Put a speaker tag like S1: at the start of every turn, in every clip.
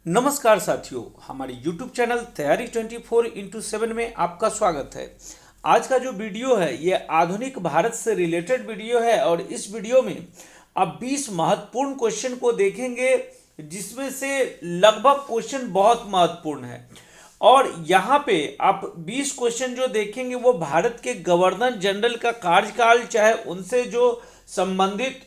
S1: नमस्कार साथियों, हमारे YouTube चैनल तैयारी 24x7 में आपका स्वागत है। आज का जो वीडियो है ये आधुनिक भारत से रिलेटेड वीडियो है और इस वीडियो में आप 20 महत्वपूर्ण क्वेश्चन को देखेंगे जिसमें से लगभग क्वेश्चन बहुत महत्वपूर्ण है। और यहाँ पे आप 20 क्वेश्चन जो देखेंगे वो भारत के गवर्नर जनरल का कार्यकाल चाहे उनसे जो संबंधित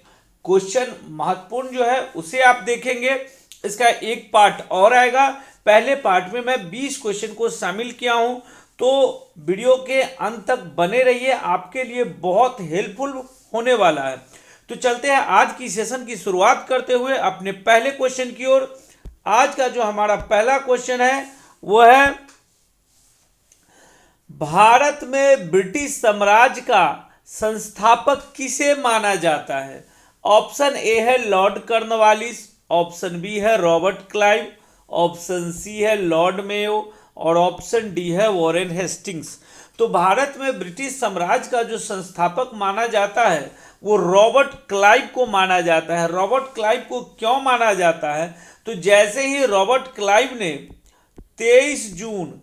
S1: क्वेश्चन महत्वपूर्ण जो है उसे आप देखेंगे। इसका एक पार्ट और आएगा। पहले पार्ट में मैं 20 क्वेश्चन को शामिल किया हूं, तो वीडियो के अंत तक बने रहिए, आपके लिए बहुत हेल्पफुल होने वाला है। तो चलते हैं आज की सेशन की शुरुआत करते हुए अपने पहले क्वेश्चन की ओर। आज का जो हमारा पहला क्वेश्चन है वो है, भारत में ब्रिटिश साम्राज्य का संस्थापक किसे माना जाता है? ऑप्शन ए है लॉर्ड कॉर्नवालिस, ऑप्शन बी है रॉबर्ट क्लाइव, ऑप्शन सी है लॉर्ड मेयो और ऑप्शन डी है वॉरेन हेस्टिंग्स। तो भारत में ब्रिटिश साम्राज्य का जो संस्थापक माना जाता है वो रॉबर्ट क्लाइव को माना जाता है। रॉबर्ट क्लाइव को क्यों माना जाता है? तो जैसे ही रॉबर्ट क्लाइव ने 23 जून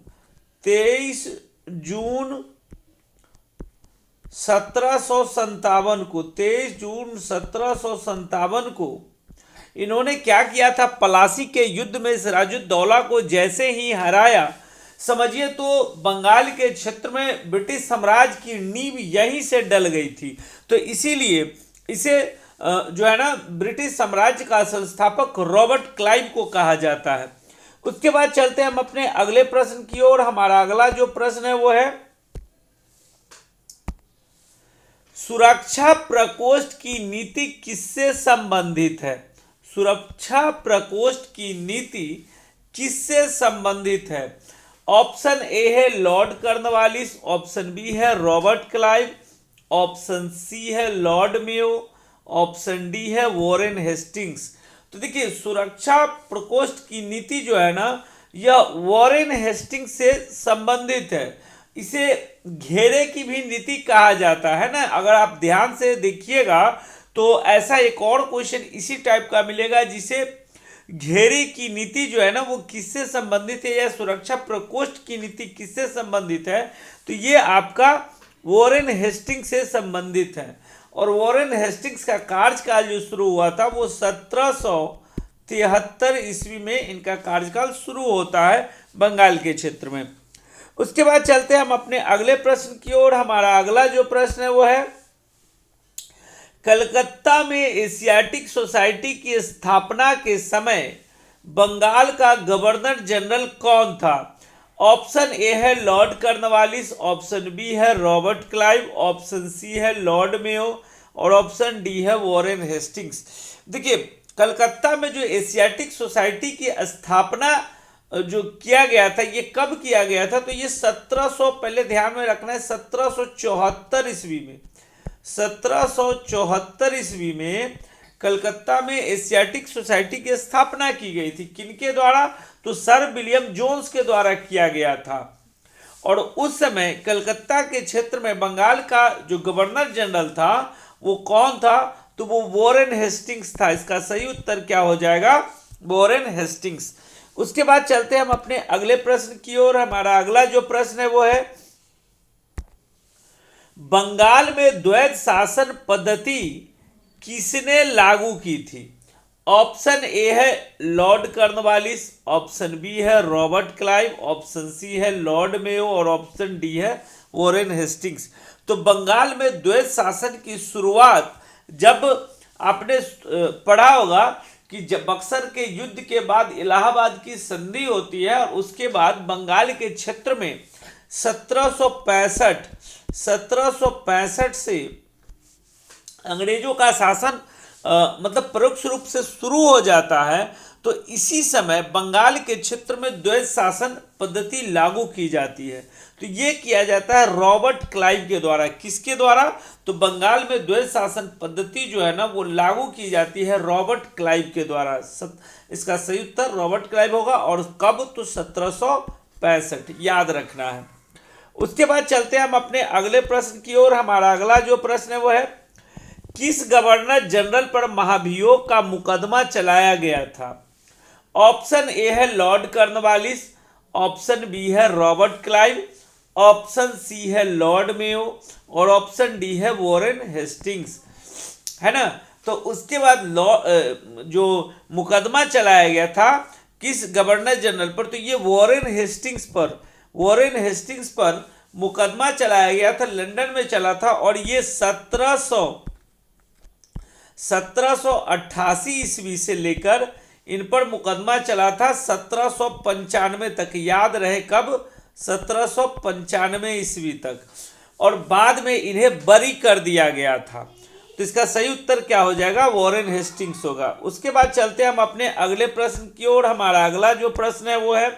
S1: 1757 को इन्होंने क्या किया था, पलासी के युद्ध में सिराजुद्दौला को जैसे ही हराया, समझिए तो बंगाल के क्षेत्र में ब्रिटिश साम्राज्य की नींव यहीं से डल गई थी। तो इसीलिए इसे जो है ना ब्रिटिश साम्राज्य का संस्थापक रॉबर्ट क्लाइव को कहा जाता है। उसके बाद चलते हैं हम अपने अगले प्रश्न की ओर। हमारा अगला जो प्रश्न है वो है, सुरक्षा प्रकोष्ठ की नीति किससे संबंधित है? सुरक्षा प्रकोष्ठ की नीति किससे संबंधित है? ऑप्शन ए है लॉर्ड कॉर्नवालिस, ऑप्शन बी है रॉबर्ट क्लाइव, ऑप्शन सी है लॉर्ड मेयो, ऑप्शन डी है वॉरेन हेस्टिंग्स। तो देखिए, सुरक्षा प्रकोष्ठ की नीति जो है ना यह वॉरेन हेस्टिंग्स से संबंधित है। इसे घेरे की भी नीति कहा जाता है ना। अगर आप ध्यान से देखिएगा तो ऐसा एक और क्वेश्चन इसी टाइप का मिलेगा, जिसे घेरे की नीति जो है ना वो किससे संबंधित है या सुरक्षा प्रकोष्ठ की नीति किससे संबंधित है? तो ये आपका वॉरेन हेस्टिंग्स से संबंधित है। और वॉरेन हेस्टिंग्स का कार्यकाल जो शुरू हुआ था वो 1773 ईस्वी में इनका कार्यकाल शुरू होता है बंगाल के क्षेत्र में। उसके बाद चलते हैं हम अपने अगले प्रश्न की ओर। हमारा अगला जो प्रश्न है वो है, कलकत्ता में एशियाटिक सोसाइटी की स्थापना के समय बंगाल का गवर्नर जनरल कौन था? ऑप्शन ए है लॉर्ड कॉर्नवालिस, ऑप्शन बी है रॉबर्ट क्लाइव, ऑप्शन सी है लॉर्ड मेयो और ऑप्शन डी है वॉरेन हेस्टिंग्स। देखिए, कलकत्ता में जो एशियाटिक सोसाइटी की स्थापना जो किया गया था ये कब किया गया था? तो ये 1700, पहले ध्यान में रखना है, 1774 ईस्वी में। 1774 ईस्वी में कलकत्ता में एशियाटिक सोसाइटी की स्थापना की गई थी। किनके द्वारा? तो सर विलियम जोन्स के द्वारा किया गया था। और उस समय कलकत्ता के क्षेत्र में बंगाल का जो गवर्नर जनरल था वो कौन था? तो वो वॉरेन हेस्टिंग्स था। इसका सही उत्तर क्या हो जाएगा? Warren Hastings. उसके बाद चलते हैं हम अपने अगले प्रश्न की ओर। हमारा अगला जो प्रश्न है वो है, बंगाल में द्वैध शासन पद्धति किसने लागू की थी? ऑप्शन ए है लॉर्ड कॉर्नवालिस, ऑप्शन बी है रॉबर्ट क्लाइव, ऑप्शन सी है लॉर्ड मेयो और ऑप्शन डी है वॉरेन हेस्टिंग्स। तो बंगाल में द्वैध शासन की शुरुआत, जब आपने पढ़ा होगा कि जब बक्सर के युद्ध के बाद इलाहाबाद की संधि होती है और उसके बाद बंगाल के क्षेत्र में 1765 से अंग्रेजों का शासन मतलब परोक्ष रूप से शुरू हो जाता है। तो इसी समय बंगाल के क्षेत्र में द्वैध शासन पद्धति लागू की जाती है। तो ये किया जाता है रॉबर्ट क्लाइव के द्वारा। किसके द्वारा? तो बंगाल में द्वैध शासन पद्धति जो है ना वो लागू की जाती है रॉबर्ट क्लाइव के द्वारा। इसका सही उत्तर रॉबर्ट क्लाइव होगा। और कब? तो 1765, याद रखना है। उसके बाद चलते हैं हम अपने अगले प्रश्न की ओर। हमारा अगला जो प्रश्न है वो है, किस गवर्नर जनरल पर महाभियोग का मुकदमा चलाया गया था? ऑप्शन ए है लॉर्ड कॉर्नवालिस, ऑप्शन बी है रॉबर्ट क्लाइव, ऑप्शन सी है लॉर्ड मेयो और ऑप्शन डी है वॉरेन हेस्टिंग्स, है ना। तो उसके बाद जो मुकदमा चलाया गया था किस गवर्नर जनरल पर, तो ये वॉरेन हेस्टिंग्स पर मुकदमा चलाया गया था, लंदन में चला था और ये 1788 ईस्वी से लेकर इन पर मुकदमा चला था 1795 तक, याद रहे कब, 1795 ईस्वी तक, और बाद में इन्हें बरी कर दिया गया था। तो इसका सही उत्तर क्या हो जाएगा, वॉरेन हेस्टिंग्स होगा। उसके बाद चलते हैं हम अपने अगले प्रश्न की ओर। हमारा अगला जो प्रश्न है वो है,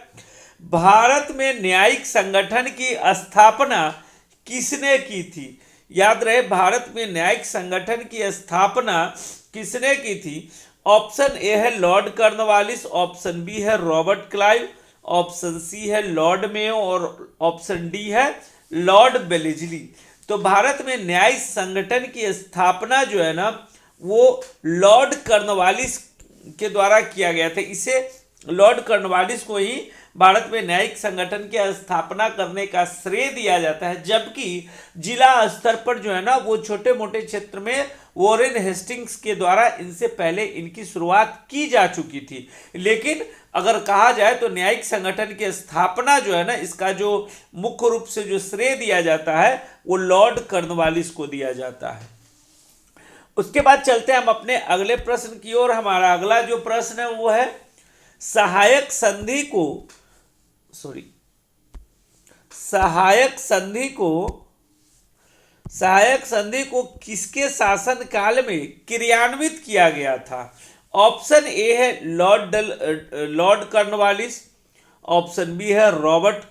S1: भारत में न्यायिक संगठन की स्थापना किसने की थी। याद रहे, भारत में न्यायिक संगठन की स्थापना किसने की थी। ऑप्शन ए है लॉर्ड कॉर्नवालिस, ऑप्शन बी है रॉबर्ट क्लाइव, ऑप्शन सी है लॉर्ड मेयो और ऑप्शन डी है लॉर्ड वेलेस्ली। तो भारत में न्यायिक संगठन की स्थापना जो है ना वो लॉर्ड कॉर्नवालिस के द्वारा किया गया था। इसे लॉर्ड कॉर्नवालिस को ही भारत में न्यायिक संगठन की स्थापना करने का श्रेय दिया जाता है, जबकि जिला स्तर पर जो है ना वो छोटे मोटे क्षेत्र में वॉरेन हेस्टिंग्स के द्वारा इनसे पहले इनकी शुरुआत की जा चुकी थी। लेकिन अगर कहा जाए तो न्यायिक संगठन की स्थापना जो है ना इसका जो मुख्य रूप से जो श्रेय दिया जाता है वो लॉर्ड कॉर्नवालिस को दिया जाता है। उसके बाद चलते हैं हम अपने अगले प्रश्न की ओर। हमारा अगला जो प्रश्न है वो है, सहायक संधि को किसके शासन काल में क्रियान्वित किया गया था। ऑप्शन ए है लॉर्ड कॉर्नवालिस, ऑप्शन बी है रॉबर्ट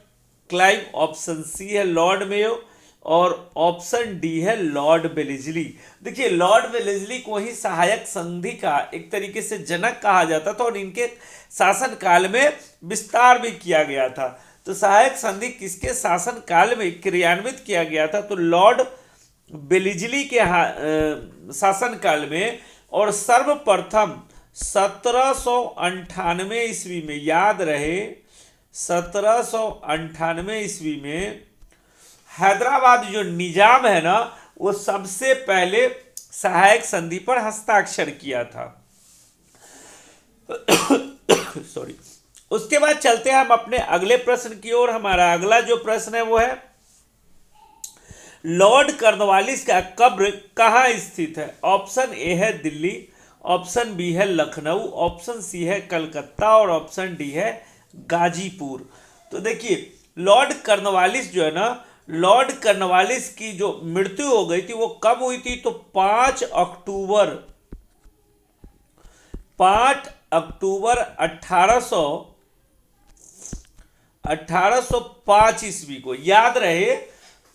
S1: क्लाइव, ऑप्शन सी है लॉर्ड मेयो और ऑप्शन डी है लॉर्ड वेलेस्ली। देखिए, लॉर्ड वेलेस्ली को ही सहायक संधि का एक तरीके से जनक कहा जाता था और इनके शासन काल में विस्तार भी किया गया था। तो सहायक संधि किसके शासन काल में क्रियान्वित किया गया था, तो लॉर्ड वेलेस्ली के शासन काल में, और सर्वप्रथम 1798 ईस्वी में, याद रहे 1798 ईस्वी में हैदराबाद जो निजाम है ना वो सबसे पहले सहायक संधि पर हस्ताक्षर किया था। सॉरी। उसके बाद चलते हैं हम अपने अगले प्रश्न की ओर। हमारा अगला जो प्रश्न है वो है, लॉर्ड कॉर्नवालिस का कब्र कहाँ स्थित है। ऑप्शन ए है दिल्ली, ऑप्शन बी है लखनऊ, ऑप्शन सी है कलकत्ता और ऑप्शन डी है गाजीपुर। तो देखिए, लॉर्ड कॉर्नवालिस जो है ना, लॉर्ड कॉर्नवालिस की जो मृत्यु हो गई थी वो कब हुई थी, तो 5 अक्टूबर 1805 ईस्वी को। याद रहे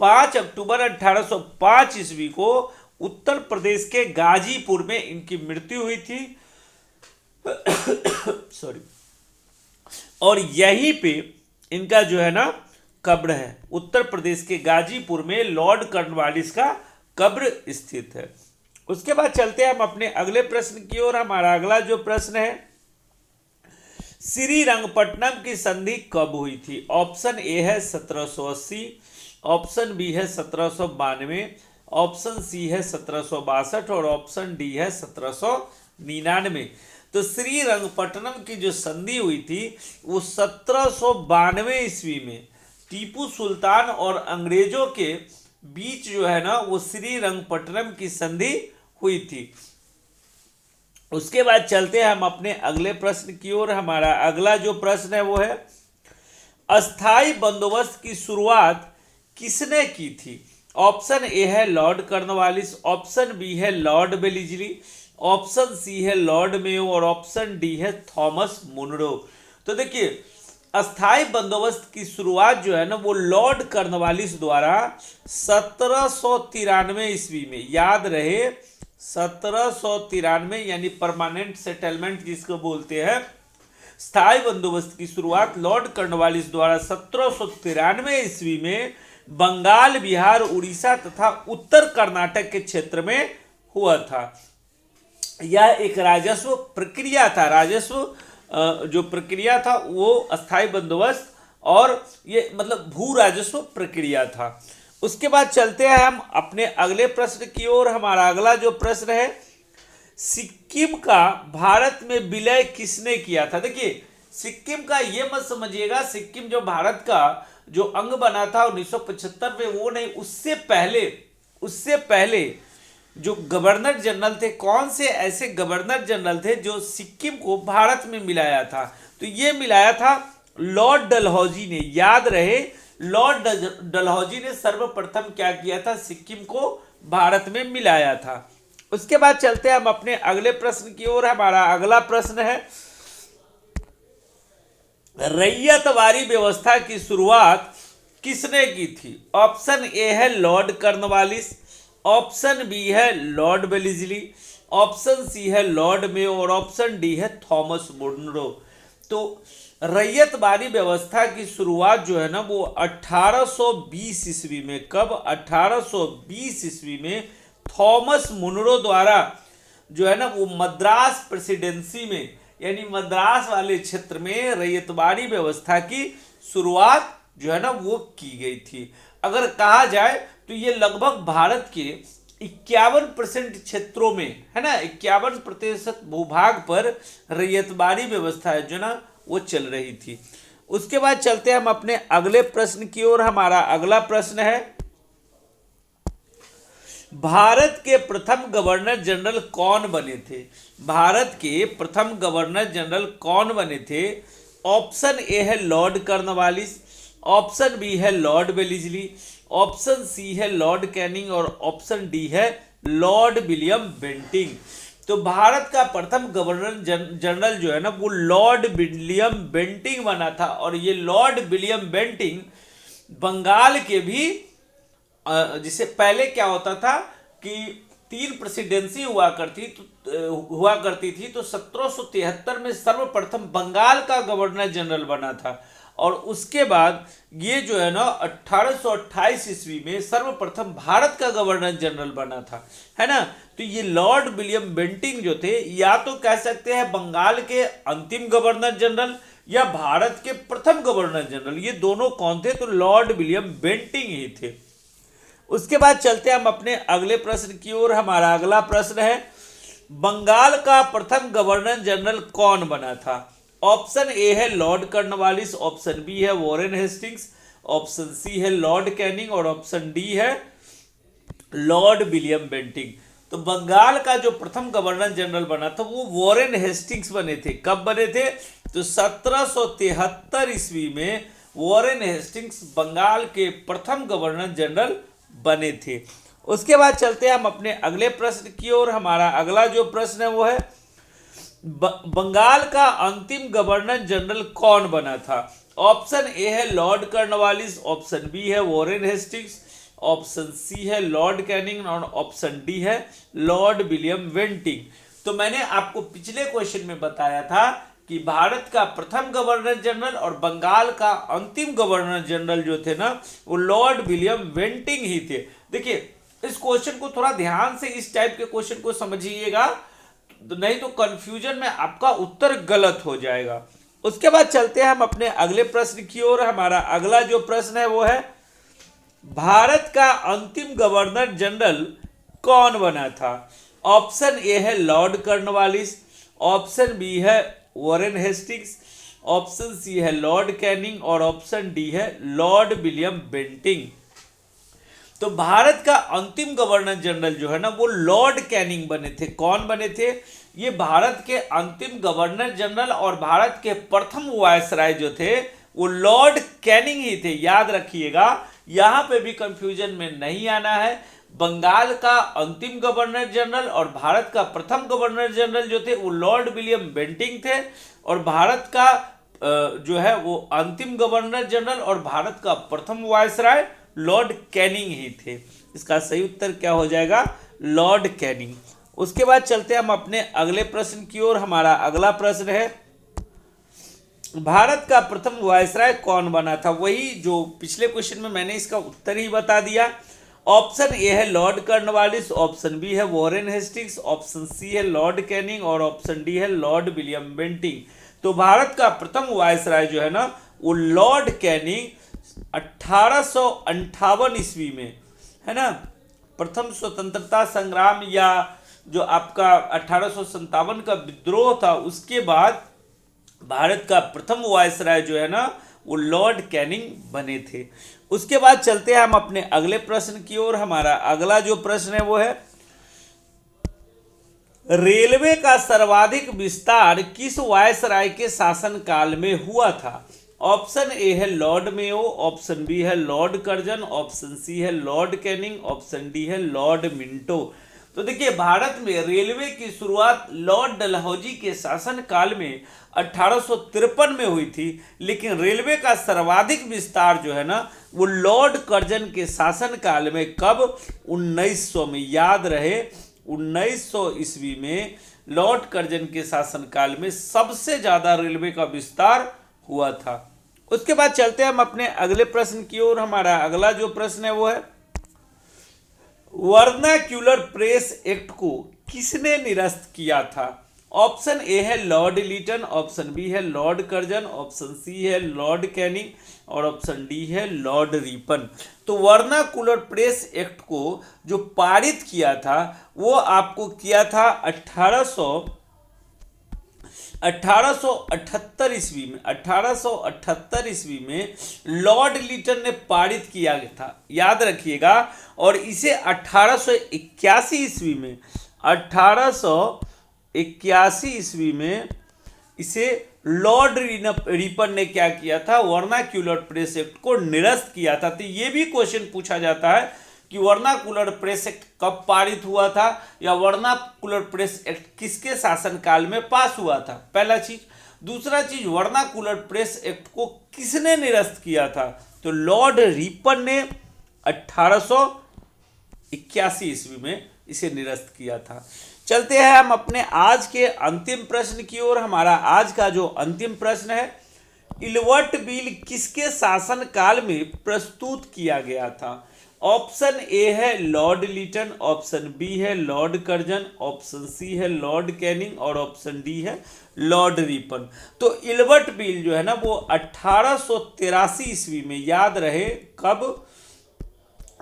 S1: 5 अक्टूबर 1805 ईस्वी को उत्तर प्रदेश के गाजीपुर में इनकी मृत्यु हुई थी। सॉरी। और यहीं पे इनका जो है ना कब्र है, उत्तर प्रदेश के गाजीपुर में लॉर्ड कॉर्नवालिस का कब्र स्थित है। उसके बाद चलते हैं हम अपने अगले प्रश्न की ओर। हमारा अगला जो प्रश्न है, श्रीरंगपट्टनम की संधि कब हुई थी। ऑप्शन ए है 1780, ऑप्शन बी है 1792, ऑप्शन सी है 1762 और ऑप्शन डी है 1799। तो श्रीरंगपट्टनम की जो संधि हुई थी वो 1792 ईस्वी में टीपू सुल्तान और अंग्रेजों के बीच जो है ना वो श्रीरंगपट्टनम की संधि हुई थी। उसके बाद चलते हैं हम अपने अगले प्रश्न की ओर। हमारा अगला जो प्रश्न है वो है, अस्थाई बंदोबस्त की शुरुआत किसने की थी। ऑप्शन ए है लॉर्ड कॉर्नवालिस, ऑप्शन बी है लॉर्ड वेलेस्ली, ऑप्शन सी है लॉर्ड मेयो और ऑप्शन डी है थॉमस मुनरो। तो देखिए, अस्थाई बंदोबस्त की शुरुआत जो है ना वो लॉर्ड कॉर्नवालिस द्वारा 1793 ईस्वी में, याद रहे 1793, यानी परमानेंट सेटलमेंट जिसको बोलते हैं, स्थायी बंदोबस्त की शुरुआत लॉर्ड कॉर्नवालिस द्वारा 1793 ईस्वी में बंगाल, बिहार, उड़ीसा तथा उत्तर कर्नाटक के क्षेत्र में हुआ था। यह एक राजस्व प्रक्रिया था, राजस्व जो प्रक्रिया था वो अस्थाई बंदोबस्त और ये मतलब भू राजस्व प्रक्रिया था। उसके बाद चलते हैं हम अपने अगले प्रश्न की ओर। हमारा अगला जो प्रश्न है, सिक्किम का भारत में विलय किसने किया था? देखिए, सिक्किम का ये मत समझिएगा सिक्किम जो भारत का जो अंग बना था 1975 में, वो नहीं, उससे पहले जो गवर्नर जनरल थे, कौन से ऐसे गवर्नर जनरल थे जो सिक्किम को भारत में मिलाया था? तो ये मिलाया था लॉर्ड डलहौजी ने। याद रहे, लॉर्ड डलहौजी ने सर्वप्रथम क्या किया था? सिक्किम को भारत में मिलाया था। उसके बाद चलते हैं हम अपने अगले प्रश्न की ओर। हमारा अगला प्रश्न है, रैयतवाड़ी व्यवस्था की शुरुआत किसने की थी? ऑप्शन ए है लॉर्ड कॉर्नवालिस, ऑप्शन बी है लॉर्ड वेलेस्ली, ऑप्शन सी है लॉर्ड मेयो और ऑप्शन डी है थॉमस मुनरो। तो रैयतवाड़ी व्यवस्था की शुरुआत जो है ना वो 1820 ईस्वी में, कब? 1820 ईस्वी में थॉमस मुनरो द्वारा जो है ना वो मद्रास प्रेसिडेंसी में, यानी मद्रास वाले क्षेत्र में रैयतवाड़ी व्यवस्था की शुरुआत जो है ना वो की गई थी। अगर कहा जाए तो ये लगभग भारत के 51% क्षेत्रों में है ना, 51% भूभाग पर रैयतवाड़ी व्यवस्था जो ना वो चल रही थी। उसके बाद चलते हैं हम अपने अगले प्रश्न की ओर। हमारा अगला प्रश्न है, भारत के प्रथम गवर्नर जनरल कौन बने थे? भारत के प्रथम गवर्नर जनरल कौन बने थे? ऑप्शन ए है लॉर्ड कॉर्नवालिस, ऑप्शन बी है लॉर्ड वेलेस्ली, ऑप्शन सी है लॉर्ड कैनिंग और ऑप्शन डी है लॉर्ड विलियम बेंटिंग। तो भारत का प्रथम गवर्नर जनरल जो है ना वो लॉर्ड विलियम बेंटिंग बना था। और ये लॉर्ड विलियम बेंटिंग बंगाल के भी, जिसे पहले क्या होता था कि 3 प्रेसिडेंसी हुआ करती थी, तो 1773 में सर्वप्रथम बंगाल का गवर्नर जनरल बना था। और उसके बाद ये जो है ना 1828 ईस्वी में सर्वप्रथम भारत का गवर्नर जनरल बना था, है ना। तो ये लॉर्ड विलियम बेंटिंग जो थे, या तो कह सकते हैं बंगाल के अंतिम गवर्नर जनरल या भारत के प्रथम गवर्नर जनरल, ये दोनों कौन थे? तो लॉर्ड विलियम बेंटिंग ही थे। उसके बाद चलते हैं हम अपने अगले प्रश्न की ओर। हमारा अगला प्रश्न है, बंगाल का प्रथम गवर्नर जनरल कौन बना था? ऑप्शन ए है लॉर्ड कॉर्नवालिस, ऑप्शन बी है वॉरेन हेस्टिंग्स, ऑप्शन सी है लॉर्ड कैनिंग और ऑप्शन डी है लॉर्ड विलियम बेंटिंग। तो बंगाल का जो प्रथम गवर्नर जनरल बना था वो वॉरेन हेस्टिंग्स बने थे। कब बने थे? तो 1773 ईस्वी में वॉरेन हेस्टिंग्स बंगाल के प्रथम गवर्नर जनरल बने थे। उसके बाद चलते हैं हम अपने अगले प्रश्न की ओर। हमारा अगला जो प्रश्न है वो है, बंगाल का अंतिम गवर्नर जनरल कौन बना था? ऑप्शन ए है लॉर्ड कॉर्नवालिस, ऑप्शन बी है वॉरेन हेस्टिंग्स, ऑप्शन सी है लॉर्ड कैनिंग और ऑप्शन डी है लॉर्ड विलियम बेंटिंग। तो मैंने आपको पिछले क्वेश्चन में बताया था कि भारत का प्रथम गवर्नर जनरल और बंगाल का अंतिम गवर्नर जनरल जो थे ना वो लॉर्ड विलियम बेंटिंग ही थे। देखिए, इस क्वेश्चन को थोड़ा ध्यान से, इस टाइप के क्वेश्चन को समझिएगा, नहीं तो कंफ्यूजन में आपका उत्तर गलत हो जाएगा। उसके बाद चलते हैं हम अपने अगले प्रश्न की ओर। हमारा अगला जो प्रश्न है वो है, भारत का अंतिम गवर्नर जनरल कौन बना था? ऑप्शन ए है लॉर्ड कॉर्नवालिस, ऑप्शन बी है वॉरेन हेस्टिंग्स, ऑप्शन सी है लॉर्ड कैनिंग और ऑप्शन डी है लॉर्ड विलियम बेंटिंग। तो भारत का अंतिम गवर्नर जनरल जो है ना वो लॉर्ड कैनिंग बने थे। कौन बने थे? ये भारत के अंतिम गवर्नर जनरल और भारत के प्रथम वायसराय जो थे वो लॉर्ड कैनिंग ही थे। याद रखिएगा, यहां पे भी कंफ्यूजन में नहीं आना है। बंगाल का अंतिम गवर्नर जनरल और भारत का प्रथम गवर्नर जनरल जो थे वो लॉर्ड विलियम बेंटिंग थे, और भारत का जो है वो अंतिम गवर्नर जनरल और भारत का प्रथम वायसराय लॉर्ड कैनिंग ही थे। इसका सही उत्तर क्या हो जाएगा? Lord Canning. उसके बाद चलते हैं हम अपने अगले प्रश्न की ओर। हमारा अगला प्रश्न है, भारत का प्रथम वायसराय कौन बना था? वही जो पिछले क्वेश्चन में मैंने इसका उत्तर ही बता दिया। ऑप्शन ए है लॉर्ड कॉर्नवालिस, ऑप्शन बी है वॉरेन हेस्टिंग्स, ऑप्शन सी है लॉर्ड कैनिंग और ऑप्शन डी है लॉर्ड विलियम बेंटिंग। तो भारत का प्रथम वायसराय जो है ना वो लॉर्ड कैनिंग 1858 ईस्वी में, है ना। प्रथम स्वतंत्रता संग्राम या जो आपका 1857 का विद्रोह था उसके बाद भारत का प्रथम वायसराय जो है ना वो लॉर्ड कैनिंग बने थे। उसके बाद चलते हैं हम अपने अगले प्रश्न की ओर। हमारा अगला जो प्रश्न है वो है रेलवे का सर्वाधिक विस्तार किस वायसराय के शासनकाल में हुआ था। ऑप्शन ए है लॉर्ड मेयो, ऑप्शन बी है लॉर्ड कर्जन, ऑप्शन सी है लॉर्ड कैनिंग, ऑप्शन डी है लॉर्ड मिंटो। तो देखिए भारत में रेलवे की शुरुआत लॉर्ड डलहौजी के शासनकाल में 1853 में हुई थी, लेकिन रेलवे का सर्वाधिक विस्तार जो है ना वो लॉर्ड कर्जन के शासनकाल में कब 1900 में, याद रहे 1900 ईस्वी में लॉर्ड कर्जन के शासनकाल में सबसे ज्यादा रेलवे का विस्तार हुआ था। उसके बाद चलते हैं हम अपने अगले प्रश्न की ओर। हमारा अगला जो प्रश्न है वो है वर्नाक्यूलर प्रेस एक्ट को किसने निरस्त किया था। ऑप्शन ए है लॉर्ड लीटन, ऑप्शन बी है लॉर्ड कर्जन, ऑप्शन सी है लॉर्ड कैनिंग और ऑप्शन डी है लॉर्ड रिपन। तो वर्नाकुलर प्रेस एक्ट को जो पारित किया था वो आपको किया था 1878 ईस्वी में। 1878 ईस्वी में लॉर्ड लीटन ने पारित किया था, याद रखिएगा। और इसे 1881 ईस्वी में 1881 ईस्वी में इसे लॉर्ड रिपन ने क्या किया था, वर्नाक्यूलर प्रेस एक्ट को निरस्त किया था। तो ये भी क्वेश्चन पूछा जाता है कि वर्नाकुलर प्रेस एक्ट कब पारित हुआ था या वर्नाकुलर प्रेस एक्ट किसके शासनकाल में पास हुआ था, पहला चीज। दूसरा चीज वर्नाकुलर प्रेस एक्ट को किसने निरस्त किया था, तो लॉर्ड रिपन ने 1881 ईस्वी में इसे निरस्त किया था। चलते हैं हम अपने आज के अंतिम प्रश्न की ओर। हमारा आज का जो अंतिम प्रश्न है इल्वर्ट बिल किसके शासनकाल में प्रस्तुत किया गया था। ऑप्शन ए है लॉर्ड लीटन, ऑप्शन बी है लॉर्ड कर्जन, ऑप्शन सी है लॉर्ड कैनिंग और ऑप्शन डी है लॉर्ड रिपन। तो इल्वर्ट बिल जो है ना वो 1883 ईस्वी में, याद रहे कब,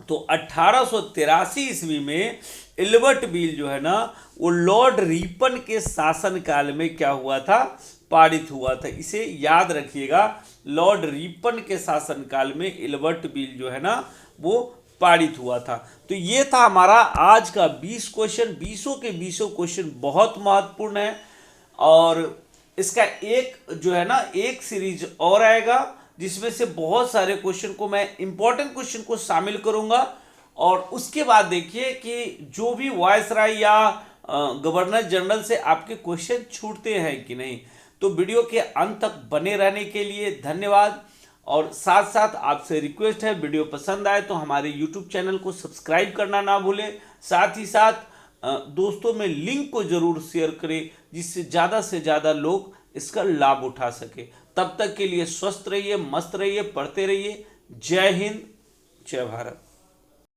S1: तो 1883 ईस्वी में इल्वर्ट बिल जो है ना वो लॉर्ड रिपन के शासनकाल में क्या हुआ था, पारित हुआ था। इसे याद रखिएगा, लॉर्ड रिपन के शासनकाल में इल्वर्ट बिल जो है ना वो पारित हुआ था। तो ये था हमारा आज का 20 क्वेश्चन। 20 के 20 क्वेश्चन बहुत महत्वपूर्ण है और इसका एक जो है ना एक सीरीज और आएगा जिसमें से बहुत सारे क्वेश्चन को मैं इंपॉर्टेंट क्वेश्चन को शामिल करूंगा। और उसके बाद देखिए कि जो भी वायसराय या गवर्नर जनरल से आपके क्वेश्चन छूटते हैं कि नहीं। तो वीडियो के अंत तक बने रहने के लिए धन्यवाद। और साथ साथ आपसे रिक्वेस्ट है वीडियो पसंद आए तो हमारे YouTube चैनल को सब्सक्राइब करना ना भूलें। साथ ही साथ दोस्तों में लिंक को जरूर शेयर करें जिससे ज़्यादा से ज़्यादा लोग इसका लाभ उठा सके। तब तक के लिए स्वस्थ रहिए, मस्त रहिए, पढ़ते रहिए। जय हिंद, जय भारत।